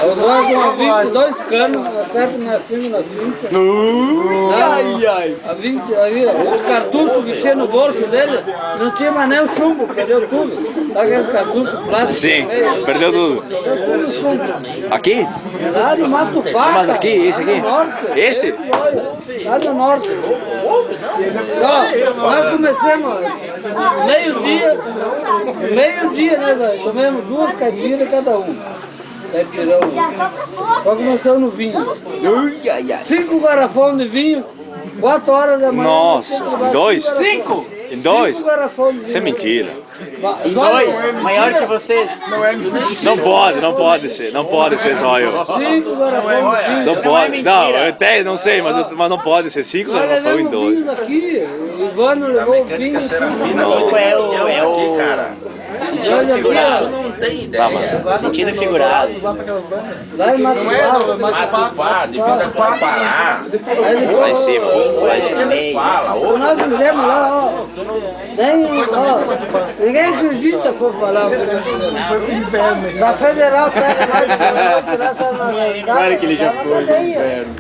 Os dois com 22 canos, a 765 na cinta. A 20, aí, os cartuchos que tinha no bolso dele, não tinha mais nem o chumbo, perdeu tudo. Sabe aqueles cartuchos plásticos? Sim, perdeu tudo. Perdeu tudo o chumbo. Aqui? É lá no Mato Paca. Mas aqui, esse aqui? Esse? Lá no norte. Ó, nós começamos meio-dia, né, velho? Tomamos 2 caipiras cada um. Caipirão. Nós começamos no vinho. 5 garrafões de vinho, 4 horas da manhã. Nossa, 2? 5? Em 2? 5 garrafões de vinho. Isso é mentira. Em 2? Maior que vocês? Não pode ser só eu. 5 garrafões de vinho. Não pode, não, eu até não sei, mas não pode ser 5 Nós garrafões em levamos 2. vinho daqui, o Ivano levou o vinho. Cinco é o sentido figurado. Não tem ideia. Sentido figurado. Lá em Mato Paca. Matupá, divisa com o Pará. Lá em cima. Lá em meio. Fala, Quando nós fizemos lá, ó, ninguém acredita for falar. Se a federal pega nós e tirar essa na realidade, Claro que ele já tá na foi pro cadeia. inferno.